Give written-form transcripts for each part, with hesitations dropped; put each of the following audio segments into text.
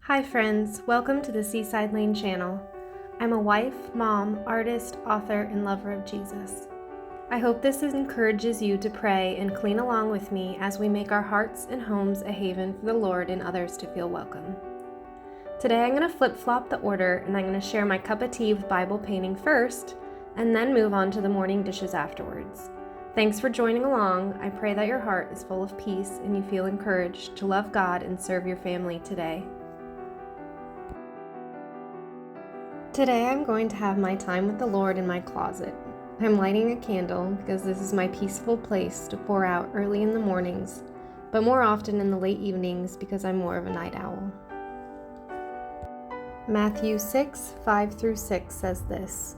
Hi friends, welcome to the Seaside Lane channel. I'm a wife, mom, artist, author, and lover of Jesus. I hope this encourages you to pray and clean along with me as we make our hearts and homes a haven for the Lord and others to feel welcome. Today I'm going to flip-flop the order and I'm going to share my cup of tea with Bible painting first and then move on to the morning dishes afterwards. Thanks for joining along. I pray that your heart is full of peace and you feel encouraged to love God and serve your family today. Today I'm going to have my time with the Lord in my closet. I'm lighting a candle because this is my peaceful place to pour out early in the mornings, but more often in the late evenings because I'm more of a night owl. Matthew 6:5-6 says this,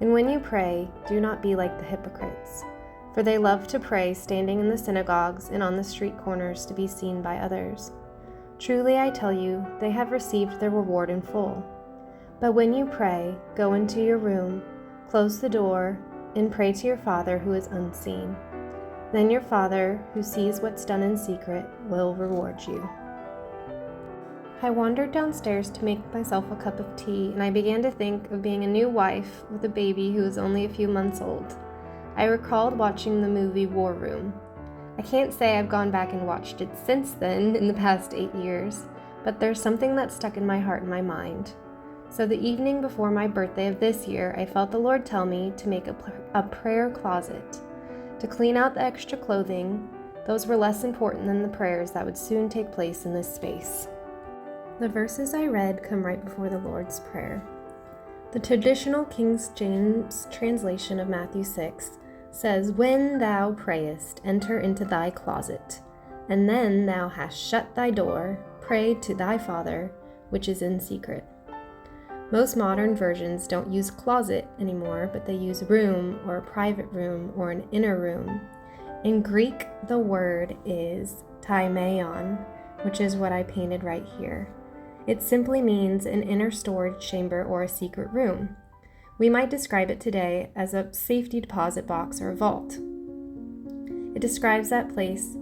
"And when you pray, do not be like the hypocrites, for they love to pray standing in the synagogues and on the street corners to be seen by others. Truly I tell you, they have received their reward in full. But when you pray, go into your room, close the door, and pray to your Father who is unseen. Then your Father, who sees what's done in secret, will reward you." I wandered downstairs to make myself a cup of tea, and I began to think of being a new wife with a baby who was only a few months old. I recalled watching the movie War Room. I can't say I've gone back and watched it since then in the past 8 years, but there's something that stuck in my heart and my mind. So the evening before my birthday of this year, I felt the Lord tell me to make a prayer closet, to clean out the extra clothing. Those were less important than the prayers that would soon take place in this space. The verses I read come right before the Lord's Prayer. The traditional King James translation of Matthew 6 says, "When thou prayest, enter into thy closet, and then thou hast shut thy door, pray to thy Father, which is in secret." Most modern versions don't use closet anymore, but they use room or a private room or an inner room. In Greek, the word is taimeon, which is what I painted right here. It simply means an inner storage chamber or a secret room. We might describe it today as a safety deposit box or a vault. It describes that place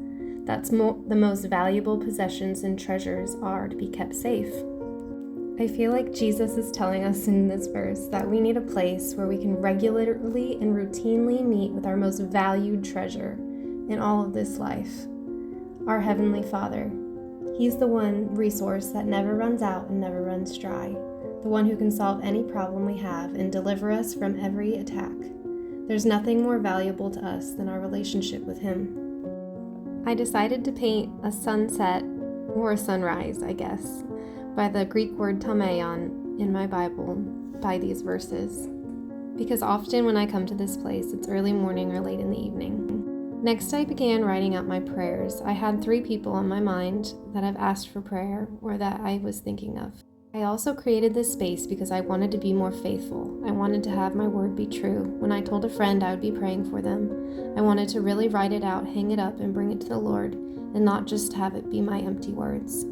that's the most valuable possessions and treasures are to be kept safe. I feel like Jesus is telling us in this verse that we need a place where we can regularly and routinely meet with our most valued treasure in all of this life, our Heavenly Father. He's the one resource that never runs out and never runs dry, the one who can solve any problem we have and deliver us from every attack. There's nothing more valuable to us than our relationship with Him. I decided to paint a sunset, or a sunrise, I guess, by the Greek word taimeon in my Bible by these verses, because often when I come to this place, it's early morning or late in the evening. Next, I began writing out my prayers. I had 3 people on my mind that I've asked for prayer or that I was thinking of. I also created this space because I wanted to be more faithful. I wanted to have my word be true. When I told a friend I would be praying for them, I wanted to really write it out, hang it up, and bring it to the Lord, and not just have it be my empty words.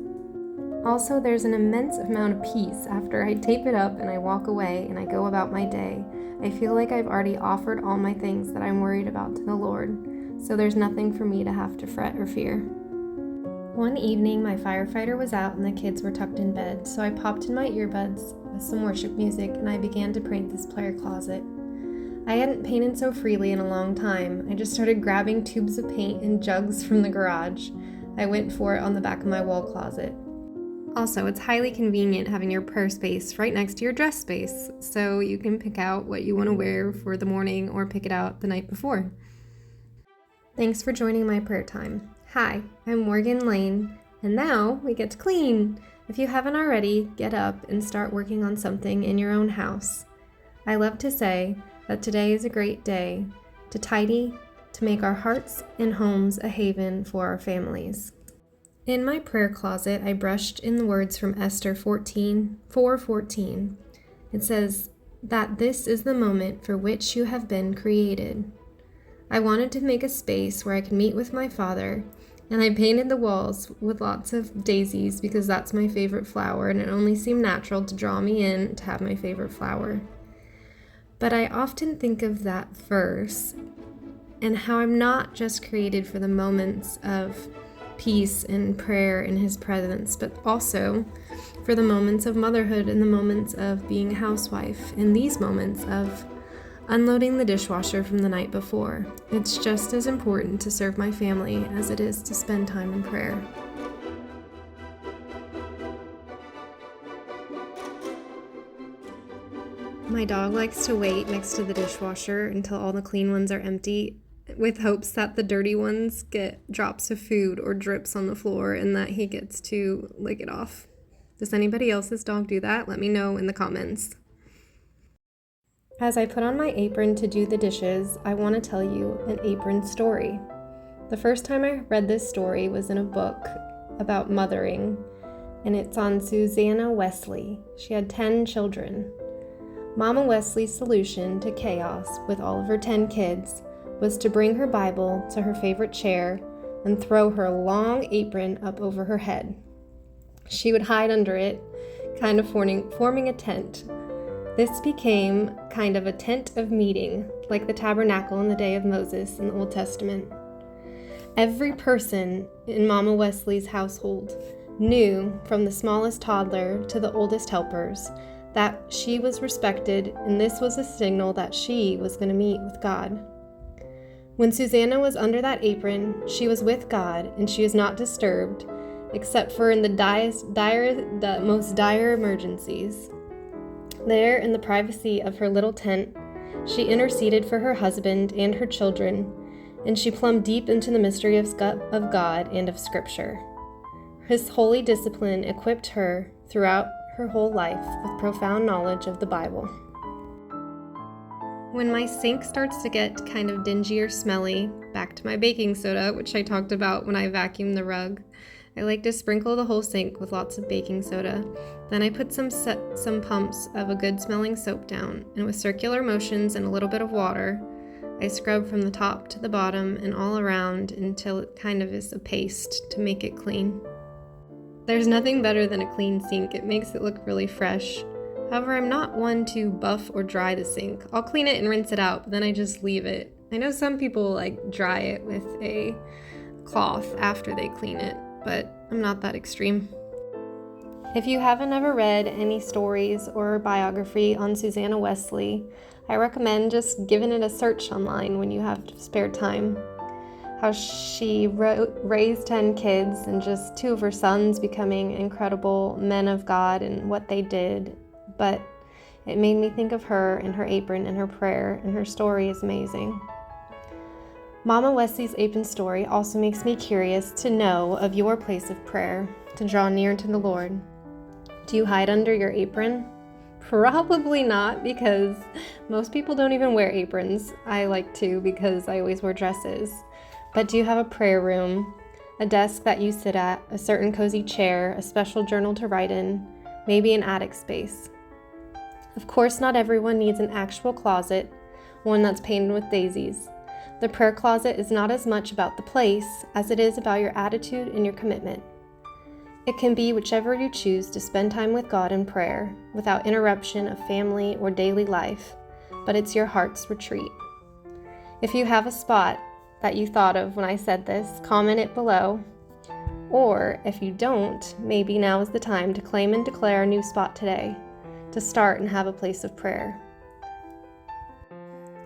Also, there's an immense amount of peace after I tape it up and I walk away and I go about my day. I feel like I've already offered all my things that I'm worried about to the Lord, so there's nothing for me to have to fret or fear. One evening, my firefighter was out and the kids were tucked in bed, so I popped in my earbuds with some worship music and I began to paint this prayer closet. I hadn't painted so freely in a long time. I just started grabbing tubes of paint and jugs from the garage. I went for it on the back of my wall closet. Also, it's highly convenient having your prayer space right next to your dress space, so you can pick out what you want to wear for the morning or pick it out the night before. Thanks for joining my prayer time. Hi, I'm Morgan Lane, and now we get to clean. If you haven't already, get up and start working on something in your own house. I love to say that today is a great day to tidy, to make our hearts and homes a haven for our families. In my prayer closet, I brushed in the words from Esther 4:14. It says that this is the moment for which you have been created. I wanted to make a space where I could meet with my Father, and I painted the walls with lots of daisies because that's my favorite flower, and it only seemed natural to draw me in to have my favorite flower. But I often think of that verse and how I'm not just created for the moments of peace and prayer in His presence, but also for the moments of motherhood and the moments of being a housewife and these moments of unloading the dishwasher from the night before. It's just as important to serve my family as it is to spend time in prayer. My dog likes to wait next to the dishwasher until all the clean ones are empty, with hopes that the dirty ones get drops of food or drips on the floor and that he gets to lick it off. Does anybody else's dog do that? Let me know in the comments. As I put on my apron to do the dishes, I want to tell you an apron story. The first time I read this story was in a book about mothering, and it's on Susanna Wesley. She had 10 children. Mama Wesley's solution to chaos with all of her 10 kids was to bring her Bible to her favorite chair and throw her long apron up over her head. She would hide under it, kind of forming a tent. This became kind of a tent of meeting, like the tabernacle in the day of Moses in the Old Testament. Every person in Mama Wesley's household knew, from the smallest toddler to the oldest helpers, that she was respected, and this was a signal that she was going to meet with God. When Susanna was under that apron, she was with God, and she was not disturbed, except for in the most dire emergencies. There, in the privacy of her little tent, she interceded for her husband and her children, and she plumbed deep into the mystery of God and of Scripture. His holy discipline equipped her throughout her whole life with profound knowledge of the Bible. When my sink starts to get kind of dingy or smelly, back to my baking soda, which I talked about when I vacuumed the rug, I like to sprinkle the whole sink with lots of baking soda. Then I put some pumps of a good smelling soap down, and with circular motions and a little bit of water, I scrub from the top to the bottom and all around until it kind of is a paste to make it clean. There's nothing better than a clean sink. It makes it look really fresh. However, I'm not one to buff or dry the sink. I'll clean it and rinse it out, but then I just leave it. I know some people like dry it with a cloth after they clean it, but I'm not that extreme. If you haven't ever read any stories or biography on Susanna Wesley, I recommend just giving it a search online when you have spare time. How she raised 10 kids and just 2 of her sons becoming incredible men of God and what they did. But it made me think of her and her apron and her prayer, and her story is amazing. Mama Wesley's apron story also makes me curious to know of your place of prayer, to draw near to the Lord. Do you hide under your apron? Probably not, because most people don't even wear aprons. I like to because I always wear dresses. But do you have a prayer room, a desk that you sit at, a certain cozy chair, a special journal to write in, maybe an attic space? Of course, not everyone needs an actual closet, one that's painted with daisies. The prayer closet is not as much about the place as it is about your attitude and your commitment. It can be whichever you choose to spend time with God in prayer, without interruption of family or daily life, but it's your heart's retreat. If you have a spot that you thought of when I said this, comment it below. Or if you don't, maybe now is the time to claim and declare a new spot today, to start and have a place of prayer.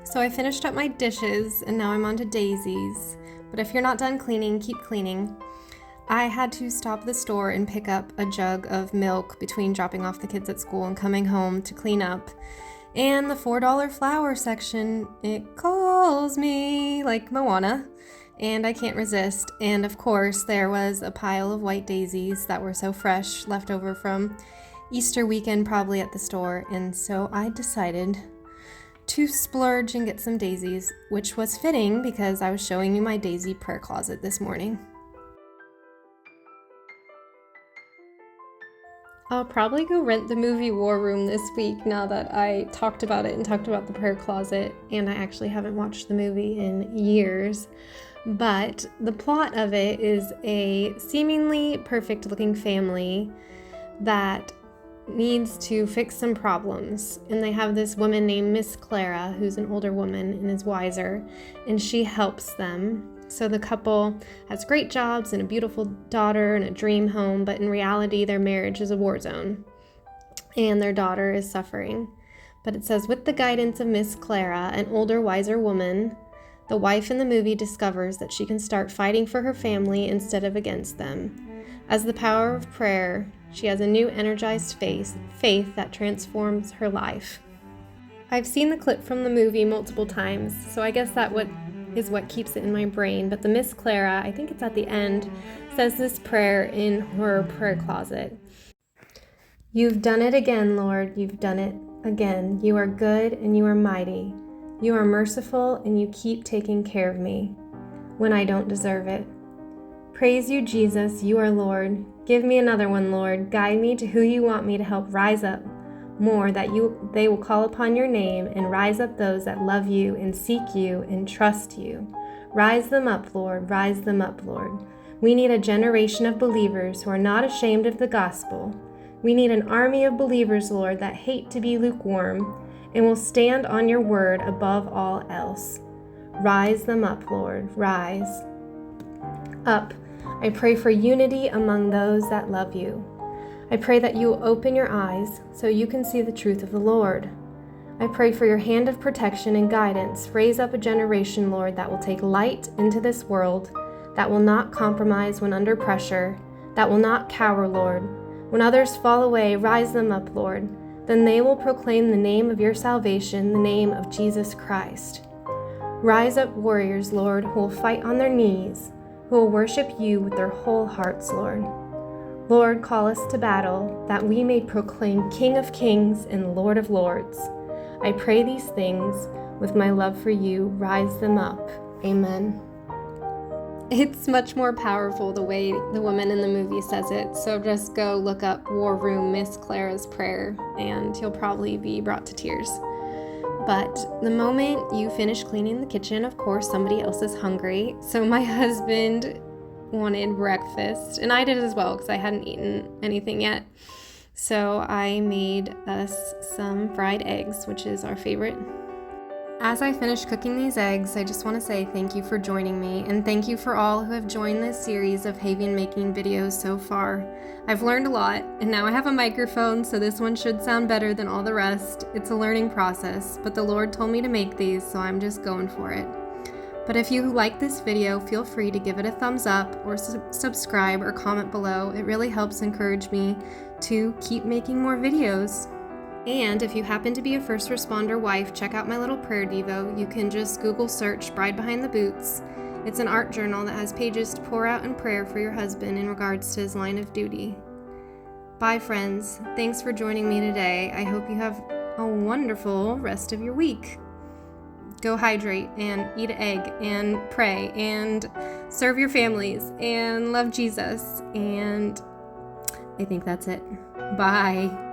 So I finished up my dishes and now I'm on to daisies. But if you're not done cleaning, keep cleaning. I had to stop at the store and pick up a jug of milk between dropping off the kids at school and coming home to clean up. And the $4 flower section, it calls me like Moana, and I can't resist. And of course, there was a pile of white daisies that were so fresh, left over from Easter weekend probably at the store, and so I decided to splurge and get some daisies, which was fitting because I was showing you my daisy prayer closet this morning. I'll probably go rent the movie War Room this week now that I talked about it and talked about the prayer closet, and I actually haven't watched the movie in years. But the plot of it is a seemingly perfect looking family that needs to fix some problems, and they have this woman named Miss Clara who's an older woman and is wiser, and she helps them. So the couple has great jobs and a beautiful daughter and a dream home, but in reality, their marriage is a war zone, and their daughter is suffering. But it says, with the guidance of Miss Clara, an older, wiser woman, the wife in the movie discovers that she can start fighting for her family instead of against them. As the power of prayer, she has a new energized faith that transforms her life. I've seen the clip from the movie multiple times, so I guess that is what keeps it in my brain. But the Miss Clara, I think it's at the end, says this prayer in her prayer closet. You've done it again, Lord, you've done it again. You are good and you are mighty. You are merciful and you keep taking care of me when I don't deserve it. Praise you, Jesus, you are Lord. Give me another one, Lord. Guide me to who you want me to help rise up more, that they will call upon your name and rise up those that love you and seek you and trust you. Rise them up, Lord. Rise them up, Lord. We need a generation of believers who are not ashamed of the gospel. We need an army of believers, Lord, that hate to be lukewarm and will stand on your word above all else. Rise them up, Lord. Rise up. I pray for unity among those that love you. I pray that you will open your eyes so you can see the truth of the Lord. I pray for your hand of protection and guidance. Raise up a generation, Lord, that will take light into this world, that will not compromise when under pressure, that will not cower, Lord. When others fall away, rise them up, Lord. Then they will proclaim the name of your salvation, the name of Jesus Christ. Rise up warriors, Lord, who will fight on their knees, who will worship you with their whole hearts, Lord. Lord, call us to battle, that we may proclaim King of Kings and Lord of Lords. I pray these things with my love for you. Rise them up. Amen. It's much more powerful the way the woman in the movie says it, so just go look up War Room Miss Clara's Prayer, and you'll probably be brought to tears. But the moment you finish cleaning the kitchen, of course, somebody else is hungry. So my husband wanted breakfast, and I did as well because I hadn't eaten anything yet. So I made us some fried eggs, which is our favorite. As I finish cooking these eggs, I just want to say thank you for joining me, and thank you for all who have joined this series of Homemaking videos so far. I've learned a lot, and now I have a microphone, so this one should sound better than all the rest. It's a learning process, but the Lord told me to make these, so I'm just going for it. But if you like this video, feel free to give it a thumbs up or subscribe or comment below. It really helps encourage me to keep making more videos. And if you happen to be a first responder wife, check out my little prayer devo. You can just Google search Bride Behind the Boots. It's an art journal that has pages to pour out in prayer for your husband in regards to his line of duty. Bye, friends. Thanks for joining me today. I hope you have a wonderful rest of your week. Go hydrate and eat an egg and pray and serve your families and love Jesus. And I think that's it. Bye.